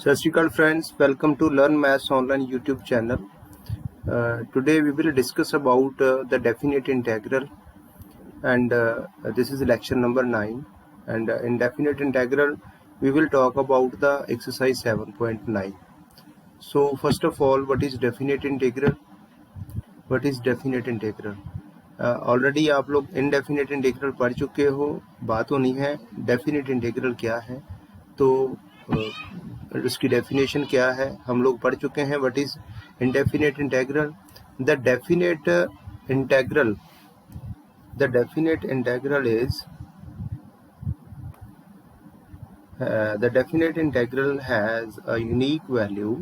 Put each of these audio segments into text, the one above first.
सत श्री अकाल friends, welcome to learn maths online YouTube channel. Today we will discuss about the definite integral, and this is lecture number 9. And in definite integral we will talk about the exercise 7.9. So first of all, what is definite integral? What is definite integral? Already आप लोग indefinite integral पढ़ चुके हो. बात होनी है definite integral क्या है, तो उसकी डेफिनेशन क्या है हम लोग पढ़ चुके हैं. What is indefinite integral? The definite integral is the definite integral has a unique value.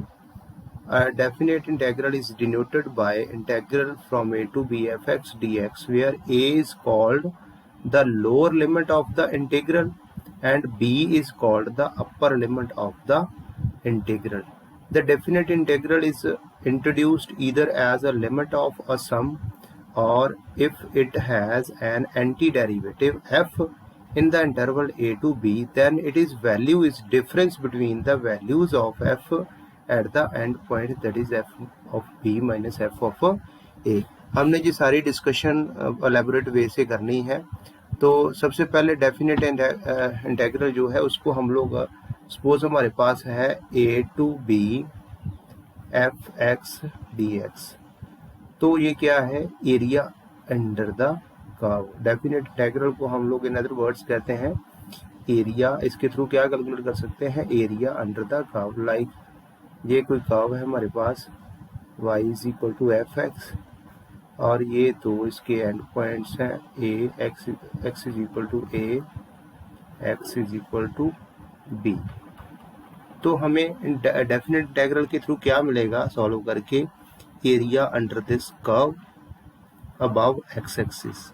A definite integral is denoted by integral from a to b fx dx, where a is called the lower limit of the integral and b is called the upper limit of the integral. The definite integral is introduced either as a limit of a sum, or if it has an antiderivative f in the interval a to b, then its value is difference between the values of f at the end point, that is f of b minus f of a. हमने जी सारी discussion elaborate वे से करनी है. तो सबसे पहले definite integral जो है उसको हम लोग सपोज हमारे पास है a to b fx dx, तो ये क्या है? Area under the curve. Definite integral को हम लोग इन अदर वर्ड्स कहते हैं एरिया. इसके थ्रू क्या कैलकुलेट कर सकते हैं? Area under the curve. Like ये कोई कर्व है हमारे पास y is equal to f x, और ये तो इसके एंड पॉइंट्स हैं a x is equal to a, x is equal to b. तो हमें डेफिनेट इंटीग्रल के थ्रू क्या मिलेगा सॉल्व करके? Area under this curve above x axis.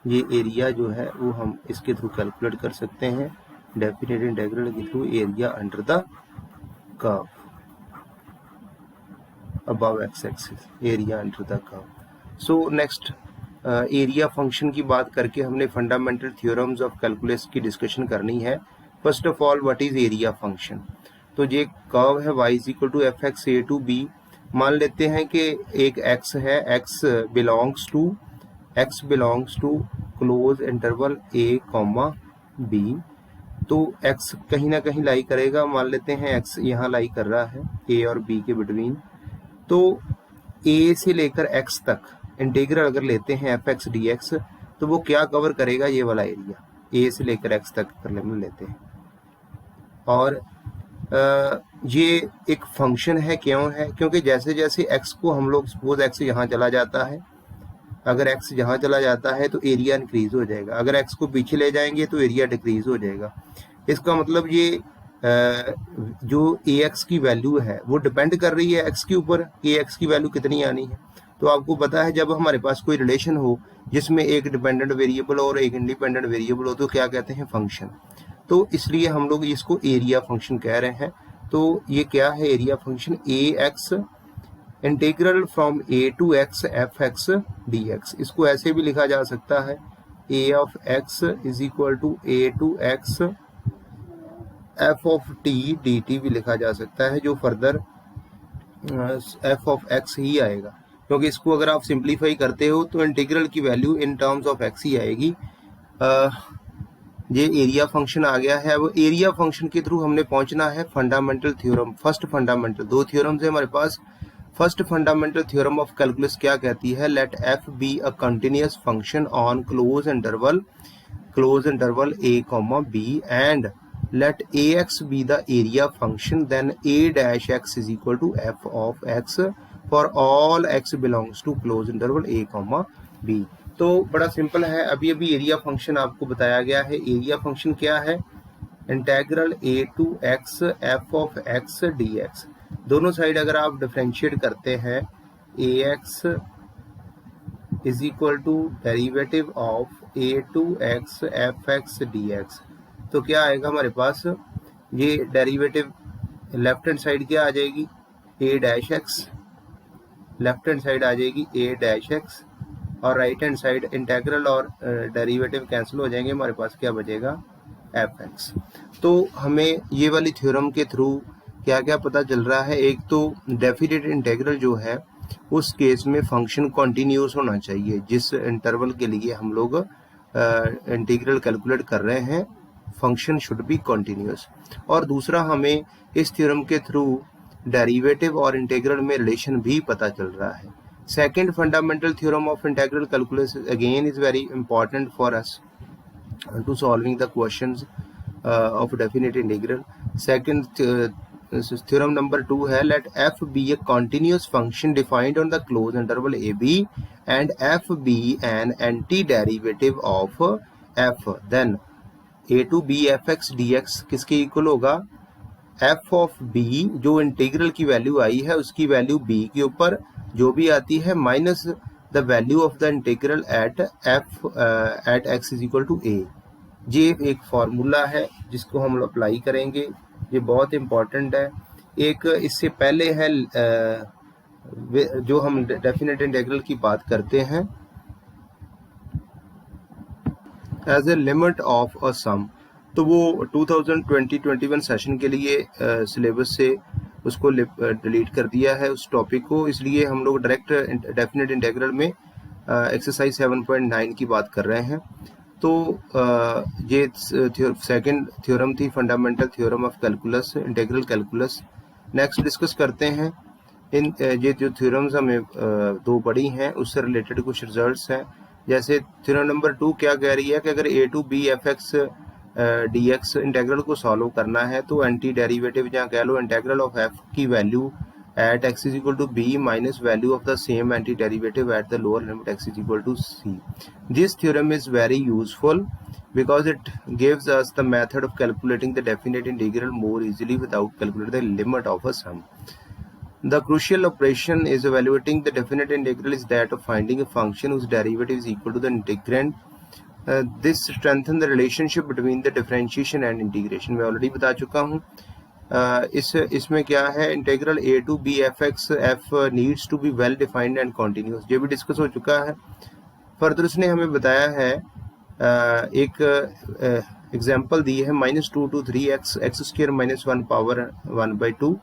ये एरिया जो है वो हम इसके थ्रू कैलकुलेट कर सकते हैं डेफिनेट इंटीग्रल के through. Area under the curve above x axis, area under the curve. So next area function की बात करके हमने फंडामेंटल थ्योरम्स ऑफ कैलकुलस की डिस्कशन करनी है. First of all, what is area function? तो ये कर्व है y is equal to f x a to b. मान लेते हैं कि एक x है, x belongs to close interval a comma b. तो x कहीं ना कहीं लाई करेगा. मान लेते हैं x यहाँ लाई कर रहा है a और b के बिटवीन. तो a से लेकर x तक इंटीग्रल अगर लेते हैं एफ एक्स डी एक्स, तो वो क्या कवर करेगा? ये वाला एरिया a से लेकर x तक कर लेते हैं. और ये एक फंक्शन है. क्यों है? क्योंकि जैसे जैसे x को हम लोग सपोज x यहाँ चला जाता है, अगर x यहाँ चला जाता है तो एरिया इंक्रीज हो जाएगा. अगर x को पीछे ले जाएंगे तो एरिया डिक्रीज हो जाएगा. इसका मतलब ये जो ax की वैल्यू है वो डिपेंड कर रही है x के ऊपर. ax की वैल्यू कितनी आनी है? तो आपको पता है जब हमारे पास कोई रिलेशन हो जिसमें एक डिपेंडेंट वेरिएबल और एक इंडिपेंडेंट वेरिएबल हो, तो क्या कहते हैं? फंक्शन. तो इसलिए हम लोग इसको एरिया फंक्शन कह रहे हैं. तो ये क्या है area function? A x integral from a to x f x d x. इसको ऐसे भी लिखा जा सकता है a of x is equal to a to x f of t d t भी लिखा जा सकता है, जो फर्दर एफ ऑफ एक्स ही आएगा. क्योंकि इसको अगर आप सिंप्लीफाई करते हो तो इंटीग्रल की value in terms of x ही आएगी. ये एरिया फंक्शन आ गया है. वो एरिया फंक्शन के थ्रू हमने पहुंचना है फंडामेंटल थ्योरम. फर्स्ट फंडामेंटल, दो थ्योरम्स है हमारे पास. First fundamental theorem of calculus क्या कहती है? Let f be a continuous function on close interval a comma b, and let a x be the area function, then a dash x is equal to f of x for all x belongs to close interval a comma b. तो बड़ा simple है. अभी area function आपको बताया गया है. Area function क्या है? Integral a to x f of x d x. दोनों साइड अगर आप डिफरेंशिएट करते हैं ax is equal to derivative of a to x f x d x, तो क्या आएगा हमारे पास? ये डेरिवेटिव लेफ्ट हैंड साइड क्या आ जाएगी? a dash x. Left hand side आ जाएगी a डैश एक्स, और राइट हैंड साइड इंटीग्रल और डेरिवेटिव कैंसिल हो जाएंगे. हमारे पास क्या बचेगा? F x. तो हमें ये वाली थ्योरम के थ्रू क्या क्या पता चल रहा है। एक तो डेफिनेट इंटीग्रल जो है उस केस में फंक्शन कॉन्टिन्यूस होना चाहिए, जिस इंटरवल के लिए हम लोग इंटीग्रल कैलकुलेट कर रहे हैं फंक्शन शुड बी कॉन्टिन्यूस। और दूसरा, हमें इस थ्योरम के थ्रू डेरिवेटिव और इंटीग्रल में रिलेशन भी पता चल रहा है। Second fundamental theorem of integral calculus again is very important for us to solving the questions of definite integral. Second theorem number 2 है, let f be a continuous function defined on the closed interval ab and f be an antiderivative of f, then a to b fx dx किसके equal होगा, f of b जो integral की value आई है उसकी value b के ऊपर जो भी आती है minus the value of the integral at f at x is equal to a। ये एक फॉर्मूला है जिसको हम अप्लाई करेंगे, ये बहुत इम्पॉर्टेंट है। एक इससे पहले है जो हम डेफिनेट इंटीग्रल की बात करते हैं as a limit of a sum, तो वो 2020-21 सेशन के लिए सिलेबस से उसको डिलीट कर दिया है उस टॉपिक को, इसलिए हम लोग डायरेक्ट डेफिनेट इंटीग्रल में एक्सरसाइज 7.9 की बात कर रहे हैं। तो ये सेकंड थ्योरम थी, fundamental theorem of calculus, integral calculus. Next discuss करते हैं इन ये जो थ्योरम्स हमें दो पढ़ी हैं उससे रिलेटेड कुछ रिजल्ट्स हैं। जैसे थ्योरम नंबर 2 क्या कह रही है कि अगर a to b fx dx integral को सॉल्व करना है तो एंटी डेरिवेटिव या कह लो इंटीग्रल ऑफ f की value at x is equal to b minus value of the same antiderivative at the lower limit x is equal to c. This theorem is very useful because it gives us the method of calculating the definite integral more easily without calculating the limit of a sum. The crucial operation is evaluating the definite integral is that of finding a function whose derivative is equal to the integrand. This strengthens the relationship between the differentiation and integration. मैं already बता चुका हूँ। इसमें क्या है, integral a to b fx f needs to be well defined and continuous, ये भी discuss हो चुका है। फर्दर उसने हमें बताया है एक एग्जांपल दी है -2 to 3x x square -1 power 1/2।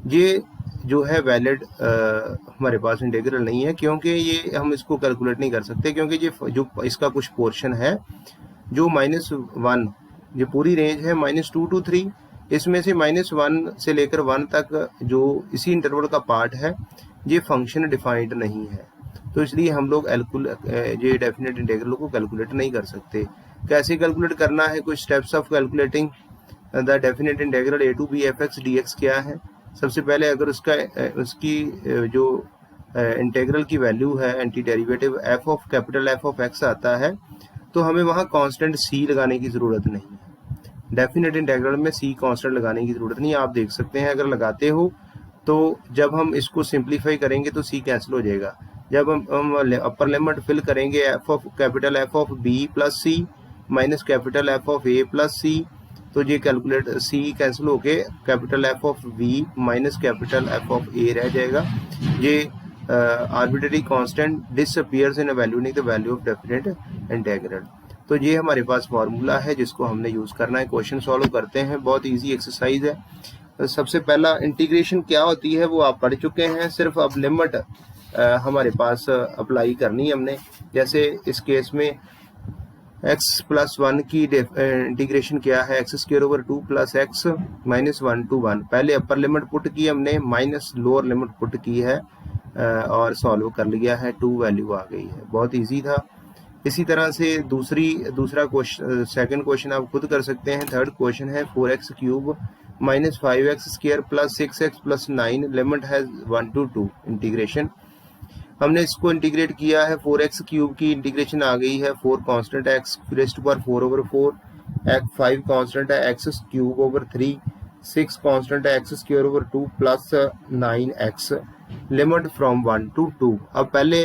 ये जो है वैलिड हमारे पास इंटीग्रल नहीं है, क्योंकि ये हम इसको कैलकुलेट नहीं कर सकते, क्योंकि ये जो इसका कुछ पोर्शन है जो -1, ये पूरी रेंज है -2 to 3, इसमें से -1 से लेकर 1 तक जो इसी इंटरवल का पार्ट है ये फंक्शन डिफाइंड नहीं है, तो इसलिए हम लोग ये डेफिनेट इंटीग्रल को कैलकुलेट नहीं कर सकते। कैसे कैलकुलेट करना है, कुछ steps of calculating the definite integral a to b fx dx क्या है। सबसे पहले अगर उसकी जो इंटीग्रल की वैल्यू है anti derivative capital F of x आता है तो हमें वहाँ कांस्टेंट c लगाने की ज़रूरत नहीं है। डेफिनेट इंटीग्रल में c कांस्टेंट लगाने की ज़रूरत नहीं है। आप देख सकते हैं अगर लगाते हो तो जब हम इसको सिंप्लीफाई करेंगे तो c कैंसिल हो जाएगा। जब हम अपर लिमिट फिल करेंगे capital F of b plus c minus capital F of a plus c, तो ये कैलकुलेट c कैंसिल होके capital F of v minus capital F of a रह जाएगा। ये arbitrary constant disappears in evaluating the value of definite integral. तो ये हमारे पास formula है जिसको हमने यूज़ करना है। क्वेश्चन सॉल्व करते हैं, बहुत इजी एक्सरसाइज है। सबसे पहला इंटीग्रेशन क्या होती है वो आप पढ़ चुके हैं, सिर्फ अब लिमिट हमारे पास अप्लाई करनी है हमने। जैसे इस केस में x प्लस 1 की इंटीग्रेशन क्या है, x square over 2 plus x minus 1 to 1। पहले अपर लिमिट पुट की हमने, माइनस लोअर लिमिट पुट की है और सॉल्व कर लिया है, 2 वैल्यू आ गई है, बहुत इजी था। इसी तरह से दूसरा क्वेश्चन, सेकंड क्वेश्चन आप खुद कर सकते हैं। थर्ड क्वेश्चन है 4x cube minus 5x square plus 6x plus 9, limit है 1 to 2 इंटीग्रेशन। हमने इसको इंटीग्रेट किया है, 4x क्यूब की इंटीग्रेशन आ गई है, 4 कांस्टेंट है, x raised to power 4 over 4, 5 constant है, x क्यूब ओवर 3, 6 कांस्टेंट है, x square over 2 plus 9x, limit from 1 to 2। अब पहले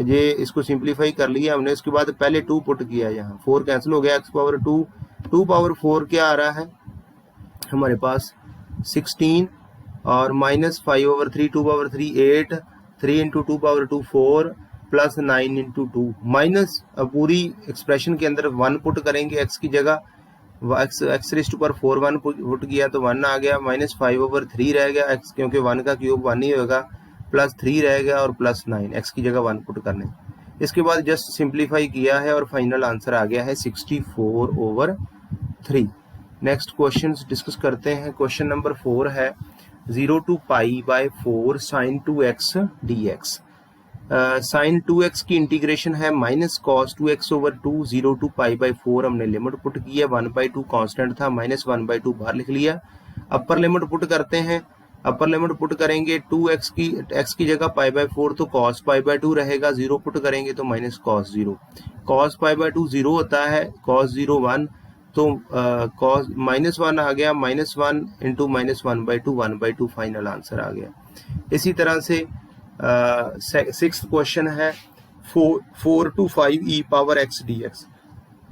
ये इसको सिंप्लीफाई कर लिया हमने, उसके बाद पहले 2 पुट किया, यहाँ 4 कैंसिल हो गया, x पावर 2 पावर 4 क्या आ रहा है हमारे पास 16 और minus 5 over 3 2 power 3 8, 3 into 2 power 2 4 plus 9 into 2 minus, अब पूरी एक्सप्रेशन के अंदर 1 पुट करेंगे x की जगह, एक्स रेस्ट टू पर 4 1 पुट किया तो 1 आ गया, -5/3 रह गया एक्स, क्योंकि 1 का क्यूब 1 ही होगा, +3 रह गया और +9, एक्स की जगह 1 पुट करने। इसके बाद जस्ट सिंप्लीफाई किया है और फाइनल आंसर आ गया है 64/3। नेक्स्ट क्वेश्चन डिस्कस करते हैं। क्वेश्चन नंबर 4 है 0 to π/4 sin 2x dx। Sign 2x की इंटीग्रेशन है -cos2x/2, 0 to π/4 हमने लिमिट पुट की है, 1/2 कांस्टेंट था, -1/2 बाहर लिख लिया। अपर लिमिट पुट करते हैं, अपर लिमिट पुट करेंगे 2x की, x की जगह π/4 तो cos π/2 रहेगा, 0 पुट करेंगे तो -cos 0, cos π/2 0 होता है, cos 0 1, तो cos -1 आ गया, -1 इंटू -1/2, 1/2 फाइनल आंसर आ गया। इसी तरह से सिक्स्थ क्वेश्चन है 4 to 5 e⁻x dx।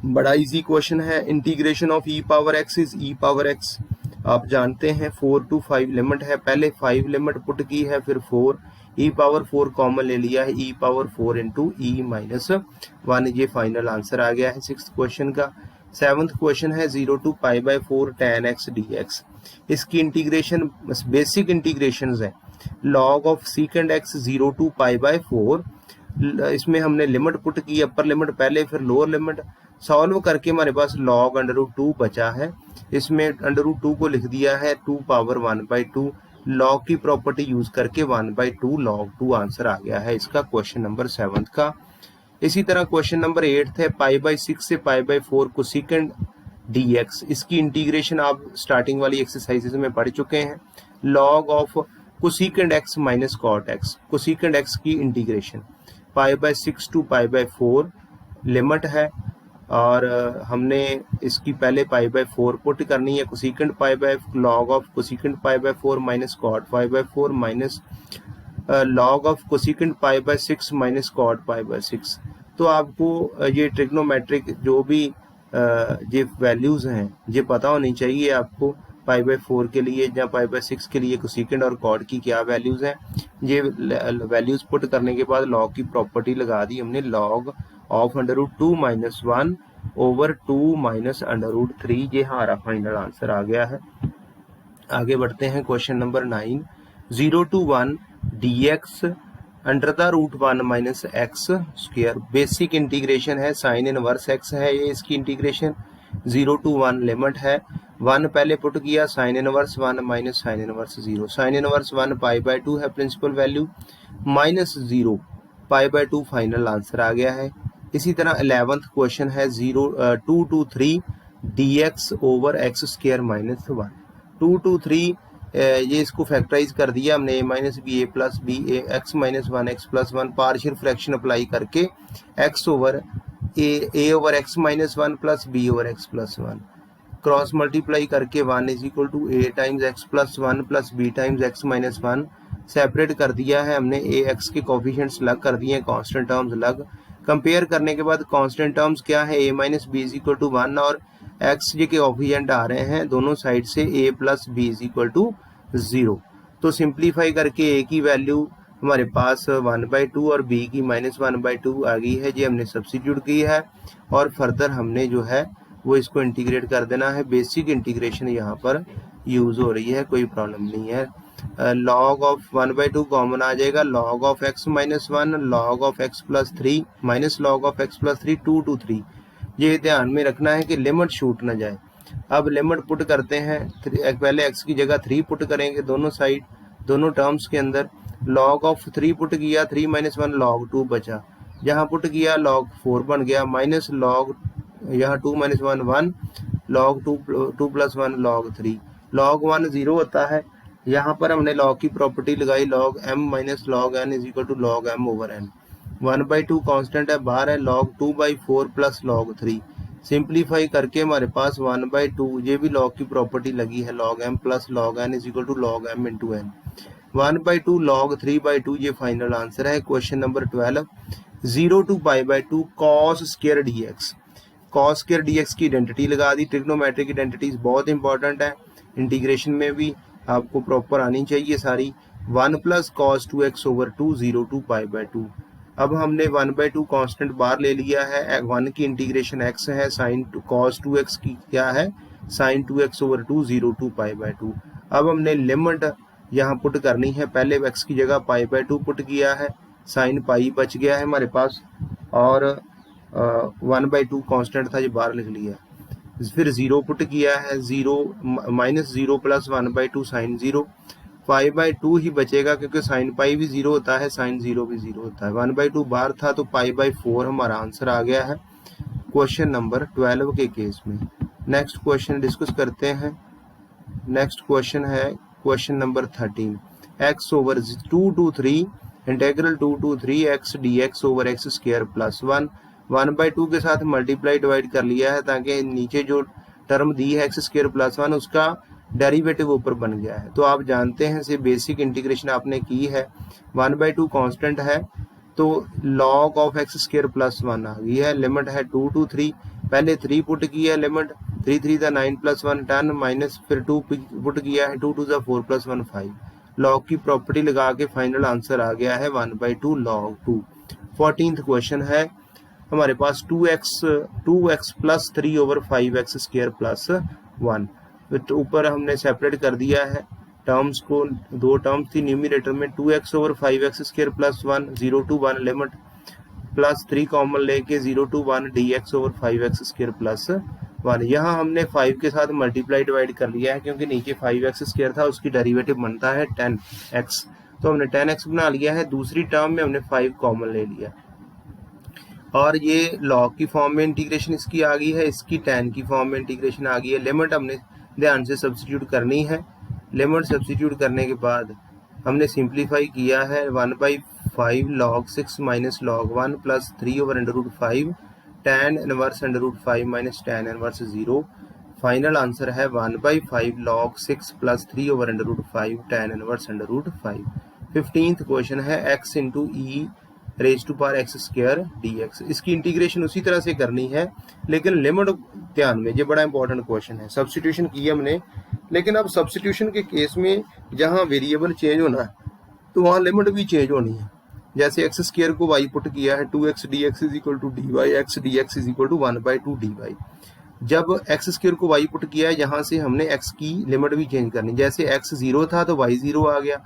बड़ा इजी क्वेश्चन है। Integration of e⁻x is e⁻x, आप जानते हैं 4 to 5 लिमिट है, पहले 5 लिमिट पुट की है, फिर 4 e⁻4 कॉमन ले लिया है, e⁻4 इंटू e-1, ये फाइनल आंसर आ गया है सिक्स्थ क्वेश्चन का। सेवंथ क्वेश्चन है 0 to π/4 tan x dx। इसकी इंटीग्रेशन बेसिक इंटीग्रेशन है, log of secant x 0 to π/4, इसमें हमने लिमिट पुट की, अपर लिमिट पहले फिर लोअर लिमिट, सॉल्व करके हमारे पास log √2 बचा है, इसमें √2 को लिख दिया है 2 पावर 1/2, log की प्रॉपर्टी यूज करके 1/2 log 2 आंसर आ गया है इसका क्वेश्चन नंबर 7 का। इसी तरह क्वेश्चन नंबर 8 है π/6 से π/4 कोसिकेंट dx। इसकी इंटीग्रेशन आप स्टार्टिंग वाली एक्सरसाइजेज में पढ़ चुके हैं। log of cosecant x minus cot x, cosecant x की इंटीग्रेशन π/6 to π/4 लिमिट है, और हमने इसकी पहले π/4 पुट करनी है, cosecant log of cosecant π/4 minus cot π/4 minus log of cosecant π/6 minus cot π/6। तो आपको ये ट्रिग्नोमेट्रिक जो भी ये वैल्यूज हैं ये पता होनी चाहिए आपको, π/4 के लिए या π/6 के लिए कोसिकेंट और कॉट की क्या वैल्यूज हैं। ये वैल्यूज पुट करने के बाद log की प्रॉपर्टी लगा दी हमने, log ऑफ √2 - 1/2 माइनस √3, ये हमारा फाइनल आंसर आ गया है। आगे बढ़ते हैं question number 9 0 to 1 dx √1 - x²। Basic integration है, साइन इनवर्स x है ये इसकी इंटीग्रेशन, 0 to 1 लिमिट है, 1 पहले पुट किया, sine inverse 1 minus sine inverse 0, sine inverse 1 π/2 है प्रिंसिपल वैल्यू, -0 π/2 फाइनल आंसर आ गया है। इसी तरह 11th क्वेश्चन है 2 to 3 dx over x² - 1। 2 to 3 ये इसको फैक्टराइज कर दिया हमने, a - b a + b a x - 1 x + 1, partial fraction apply करके x over a over x - 1 plus b over x + 1, cross multiply करके 1 = a times x + 1 plus b times x - 1, separate कर दिया है हमने, a x के coefficients अलग कर दिए हैं, कांस्टेंट टर्म्स अलग, कंपेयर करने के बाद कांस्टेंट टर्म्स क्या है, a - b = 1 और x के कोफिशिएंट आ रहे हैं दोनों साइड से a + b = 0। तो सिंप्लीफाई करके a की वैल्यू हमारे पास 1/2 और b की -1/2 आ गई है, ये हमने सब्स्टिट्यूट की है और फर्दर हमने जो है वो इसको इंटीग्रेट कर देना है। बेसिक इंटीग्रेशन यहाँ पर यूज हो रही है, कोई प्रॉब्लम नहीं है। log ऑफ 1/2 कॉमन आ जाएगा, log of x - 1 log of x + 3 minus log of x + 3 2 to 3। ये ध्यान में रखना है कि लिमिट छूट ना जाए। अब लिमिट पुट करते हैं, पहले x की जगह 3 पुट करेंगे दोनों साइड, दोनों टर्म्स के अंदर, log ऑफ 3 पुट किया, 3 - 1 log 2 बचा, यहाँ पुट किया log 4 बन गया, माइनस log यहाँ 2 - 1 1 log 2 + 1 log 3, log 1 0 होता है, यहाँ पर हमने log की प्रॉपर्टी लगाई, log m - log n = log m over n, 1/2 constant है बाहर है, log 2/4 प्लस log 3, सिंप्लीफाई करके हमारे पास 1/2, ये भी log की प्रॉपर्टी लगी है, log m plus log n = log m × n, 1/2 log 3/2, ये फाइनल आंसर है। Question number 12 0 to π/2 cos² dx। cos² dx की आइडेंटिटी लगा दी, ट्रिग्नोमेट्रिक आइडेंटिटीज बहुत इंपॉर्टेंट है, इंटीग्रेशन में भी आपको प्रॉपर आनी चाहिए सारी। 1 + cos 2x/2 0 to π/2, अब हमने 1/2 कांस्टेंट बाहर ले लिया है, 1 की इंटीग्रेशन x है, साइन cos 2x की क्या है, साइन 2x/2 0 to π/2। अब हमने लिमिट यहाँ पुट करनी है, पहले x की जगह π/2 पुट किया है, साइन पाई बच गया है हमारे पास, और 1/2 कांस्टेंट था जो बाहर लिख लिया। फिर 0 पुट किया है, 0 -0 + 1/2 साइन 0, π/2 ही बचेगा क्योंकि साइन पाई भी 0 होता है, साइन 0 भी 0 होता है। 1/2 बाहर था तो π/4 हमारा आंसर आ गया है क्वेश्चन नंबर 12 के केस में। नेक्स्ट क्वेश्चन डिस्कस करते हैं। नेक्स्ट क्वेश्चन है question number 13, x/2 to 3 integral 2 to 3x dx/x² + 1। 1/2 के साथ मल्टीप्लाई डिवाइड कर लिया है ताकि नीचे जो टर्म दी है x² + 1 उसका डेरिवेटिव ऊपर बन गया है। तो आप जानते हैं से बेसिक इंटीग्रेशन आपने की है, 1/2 कांस्टेंट है तो log ऑफ x² + 1 आ गई है। लिमिट है 2 to 3, पहले 3 पुट किया है, लिमिट 3 3 9 + 1 10 माइनस फिर 2 पुट किया है, 2 2 4 + 1 5। लॉग की प्रॉपर्टी लगा के फाइनल आंसर आ गया है 1/2 log 2। 14th क्वेश्चन है हमारे पास 2x + 3/5x² + 1। तो ऊपर हमने सेपरेट कर दिया है टर्म्स को, दो टर्म्स थी न्यूमरेटर में, 2x/5x² + 1 0 to 1 limit plus 3 common लेके 0 to 1 dx/5x² + 1। यहाँ हमने 5 के साथ मल्टीप्लाई डिवाइड कर लिया है क्योंकि नीचे 5x² था, उसकी डेरिवेटिव बनता है 10x, तो हमने 10x बना लिया है। दूसरी टर्म में हमने 5 कॉमन ले लिया और ये लॉग की फॉर्म में इंटीग्रेशन इसकी आ गई है, इसकी tan की फॉर्म में इंटीग्रेशन आ गई है। लिमिट हमने ध्यान से सब्स्टिट्यूट करनी है। लिमिट सब्स्टिट्यूट करने के बाद हमने सिंप्लीफाई किया है, 1/5 log 6 - log 1 + 3/√5 tan inverse √5 - tan inverse 0। Final answer है 1/5 log 6 + 3/√5 tan inverse √5। 15th question है x × e⁻x² dx। इसकी इंटीग्रेशन उसी तरह से करनी है लेकिन लिमिट ध्यान में, ये बड़ा इंपॉर्टेंट क्वेश्चन है। सब्स्टिट्यूशन की हमने, लेकिन अब सब्स्टिट्यूशन के केस में जहां वेरिएबल चेंज होना है तो वहां लिमिट भी चेंज होनी है। जैसे x² को y पुट किया है, 2x dx = dy, x dx = 1/2 dy। जब x² को y पुट किया है यहाँ से हमने x की लिमिट भी चेंज करनी, जैसे x 0 था तो y 0 आ गया,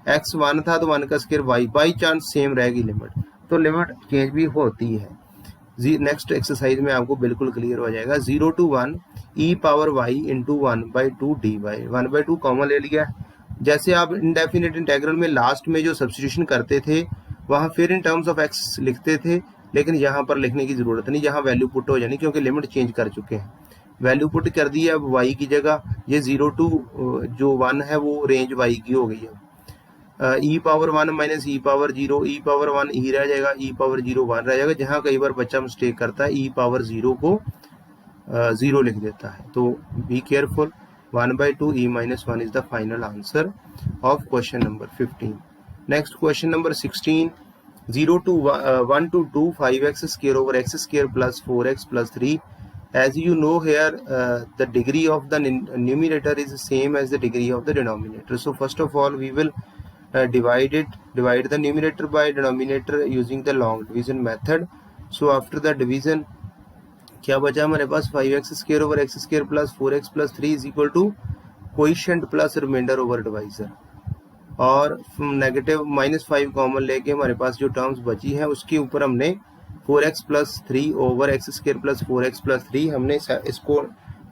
x 1 था तो 1 का square y, by chance same रहेगी लिमिट, तो लिमिट चेंज भी होती है। नेक्स्ट एक्सरसाइज में आपको बिल्कुल क्लियर हो जाएगा। 0 to 1 e⁻y × 1/2 dy, 1/2 कॉमन ले लिया। जैसे आप इंडेफिनिट इंटीग्रल में लास्ट में जो सब्स्टिट्यूशन करते थे वहाँ फिर इन टर्म्स ऑफ x लिखते थे, लेकिन यहाँ पर लिखने की जरूरत नहीं, यहाँ वैल्यू पुट हो जानी क्योंकि लिमिट चेंज कर चुके हैं। वैल्यू पुट कर दी है, अब y की जगह ये 0 to जो 1 है वो रेंज y की हो गई है। e⁻1 - e⁻0, e⁻1 e रह जाएगा, e⁻0 1 रह जाएगा। जहाँ कई बार बच्चा मिस्टेक करता है e⁻0 को 0 लिख देता है, तो be careful. 1/2 e - 1 is the final answer of question number 15. Next question number 16, 0 to 1 to 2 5x² + x² + 4x + 3. As you know here, the degree of the numerator is the same as the degree of the denominator. So first of all we will divide the numerator by denominator using the long division method. So after the division क्या बचा हमारे पास, 5x² / x² + 4x + 3 = coefficient plus remainder over divisor, और negative -5 common लेके हमारे पास जो terms बची हैं उसके ऊपर हमने 4x + 3/x² + 4x + 3 हमने इसको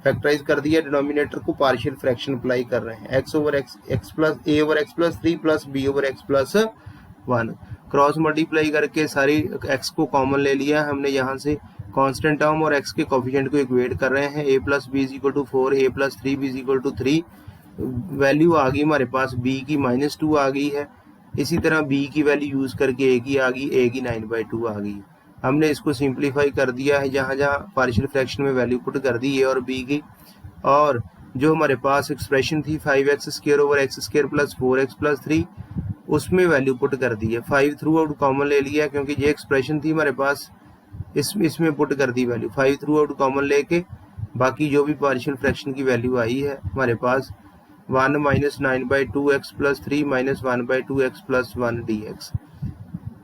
फैक्टराइज कर दिया। डिनोमिनेटर को पार्शियल फ्रैक्शन अप्लाई कर रहे हैं, x/x + 3 + b/x + 1। क्रॉस मल्टीप्लाई करके सारी x को कॉमन ले लिया हमने, यहाँ से कांस्टेंट टर्म और x के कोफिशिएंट को इक्वेट कर रहे हैं। a + b = 4, a + 3b = 3। Value आ गई हमारे पास b की -2 आ गई है, इसी तरह b की वैल्यू यूज करके a की आ गई, a की 9/2 आ गई। हमने इसको सिंप्लीफाई कर दिया है, जहाँ जहाँ पार्शियल फ्रैक्शन में वैल्यू पुट कर दी a और b की, और जो हमारे पास एक्सप्रेशन थी 5x² / x² + 4x + 3 उसमें वैल्यू पुट कर दी है। 5 थ्रू आउट कॉमन ले लिया क्योंकि ये एक्सप्रेशन थी हमारे पास, इसमें पुट कर दी वैल्यू, 5 थ्रू आउट कॉमन लेके बाकी जो भी पार्शियल फ्रैक्शन की वैल्यू आई है हमारे पास 1 - 9/2x + 3 - 1/2x + 1 dx।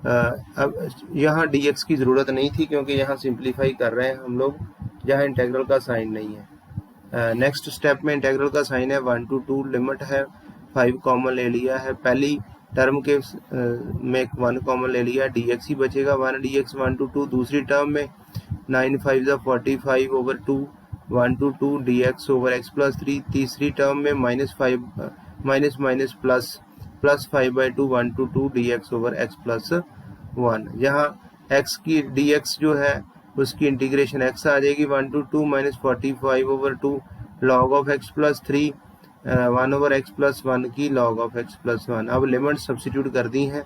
अब यहाँ dx की ज़रूरत नहीं थी क्योंकि यहाँ सिंप्लीफाई कर रहे हैं हम लोग, जहाँ इंटेग्रल का साइन नहीं है। नेक्स्ट स्टेप में इंटेग्रल का साइन है 1 to 2, लिमिट है 5 कॉमन ले लिया है, पहली टर्म के में 1 कॉमन ले लिया, dx ही बचेगा 1 dx 1 to 2। दूसरी टर्म में 9 5 45 over 2 1 to 2 dx over x plus 3। तीसरी टर्म में -5 minus plus 5/2 1 to 2 dx over x plus 1। यहाँ x की dx जो है उसकी इंटीग्रेशन x आ जाएगी 1 to 2 -45 over 2 log of x plus 3 1 over x plus 1 की log of x plus 1। अब लिमिट सब्स्टिट्यूट कर दी हैं,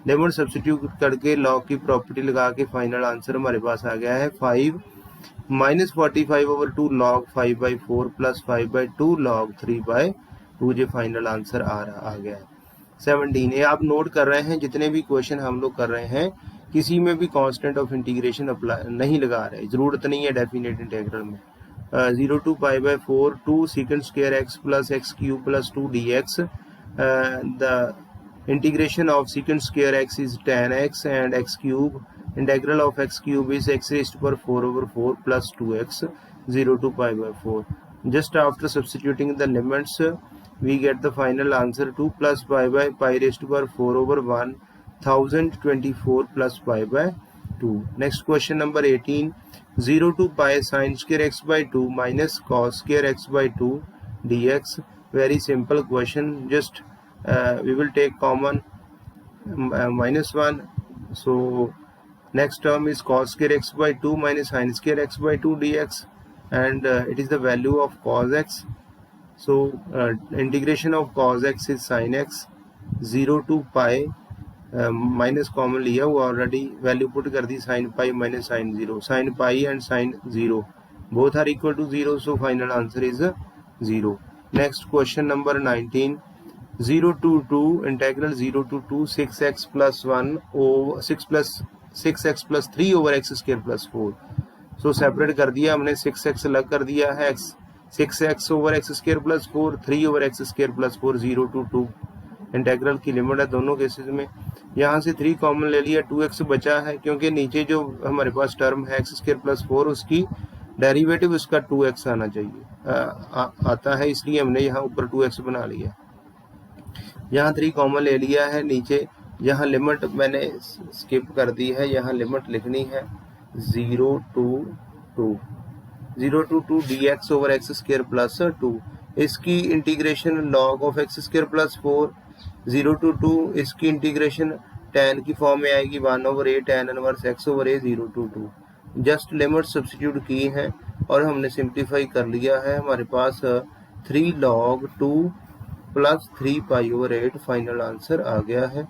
लिमिट सब्स्टिट्यूट करके लॉग की प्रॉपर्टी लगा के फाइनल आंसर हमारे पास आ गया है 5 -45 over 2 log 5/4 प्लस 5/2 log 3/2। ये फाइनल आंसर आ गया है 17। ये आप नोट कर रहे हैं, जितने भी क्वेश्चन हम लोग कर रहे हैं किसी में भी कांस्टेंट ऑफ इंटीग्रेशन अप्लाई नहीं लगा रहे, जरूरत नहीं है डेफिनेट इंटीग्रल में। 0 to π/4 2 secant square x plus x cube plus 2 dx। the integration of secant square x is tan x and x cube, integral of x cube is x raised to power 4 over 4 plus 2x 0 to π/4। just after substituting the limits we get the final answer 2 plus pi raised to power 4 over 1024 plus pi/2। next question number 18, 0 to pi sin square x by 2 minus cos square x by 2 dx। very simple question, just we will take common -1, so next term is cos square x by 2 minus sin square x by 2 dx, and it is the value of cos x। so integration of cos x is sin x। 0 to pi माइनस common लिया हुआ already, value put कर दी sin pi minus sin 0, sin pi and sin 0 both are equal to 0, so final answer is 0। Next question number 19, 0 to 2 integral 0 to 2 6x plus 1 over 6x plus 3 over x square plus 4। So separate कर दिया हमने, 6x अलग कर दिया है, 6x over x square plus 4 3 over x square plus 4 0 to 2। Integral की limit है दोनों केसेस में। यहाँ से 3 कॉमन ले लिया, 2x बचा है क्योंकि नीचे जो हमारे पास टर्म है x स्क्वायर प्लस 4 उसकी डेरिवेटिव उसका 2x आना चाहिए, आता है, इसलिए हमने यहाँ ऊपर 2x बना लिया। यहाँ 3 कॉमन ले लिया है, नीचे यहाँ लिमिट मैंने स्किप कर दी है, यहाँ लिमिट लिखनी है 0 to 2 dx over x square plus 2। इसकी integration log of x square plus 4 0 to 2, इसकी इंटीग्रेशन tan की फॉर्म में आएगी 1 over a tan inverse x over a 0 to 2। Just limit substitute की है और हमने सिंप्लीफाई कर लिया है, हमारे पास 3 log 2 plus 3 pi over 8 final answer आ गया है।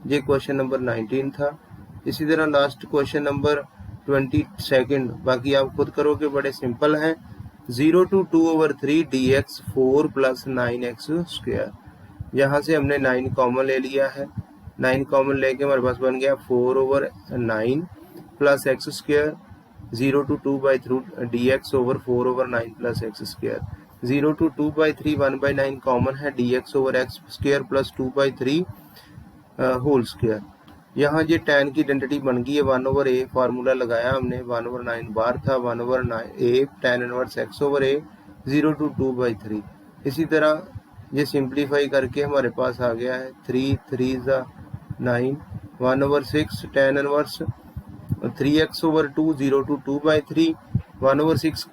ये क्वेश्चन नंबर 19 था। इसी तरह लास्ट क्वेश्चन नंबर 22, बाकी आप खुद करोगे, बड़े सिंपल हैं। 0 to 2 over 3 dx 4 plus 9x square. यहाँ से हमने 9 कॉमन ले लिया है, 9 कॉमन लेके हमारे पास बन गया 4 over 9 plus x square. 0 to 2/3 dx over 4 over 9 plus x square. 0 to 2/3 1/9 common है, dx over x square plus 2/3 whole square. यहाँ ये tan की आइडेंटिटी बन गई है 1 over a, फार्मूला लगाया हमने, 1 over 9 बार था, 1 over 9 a tan inverse x over a 0 to 2/3। इसी तरह ये सिंप्लीफाई करके हमारे पास आ गया है 3 3 9 1 over 6 tan inverse 3x over 2 0 to 2/3 1 over 6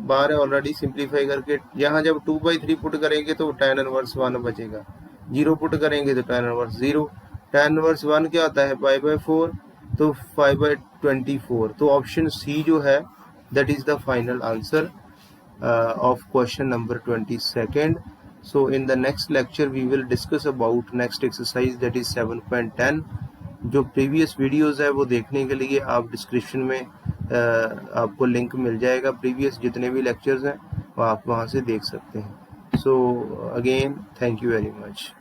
बार है ऑलरेडी, सिंप्लीफाई करके यहाँ जब 2/3 पुट करेंगे तो tan इनवर्स 1 बचेगा, 0 पुट करेंगे तो tan इनवर्स 0, tan इनवर्स 1 क्या होता है π/4, तो 5/24। तो ऑप्शन सी जो है that is the final answer of question number 22nd. So in the next lecture we will discuss about next exercise, that is 7.10। जो प्रीवियस वीडियोस है वो देखने के लिए आप डिस्क्रिप्शन में आपको लिंक मिल जाएगा, प्रीवियस जितने भी लेक्चर्स हैं वो आप वहाँ से देख सकते हैं। So again thank you very much.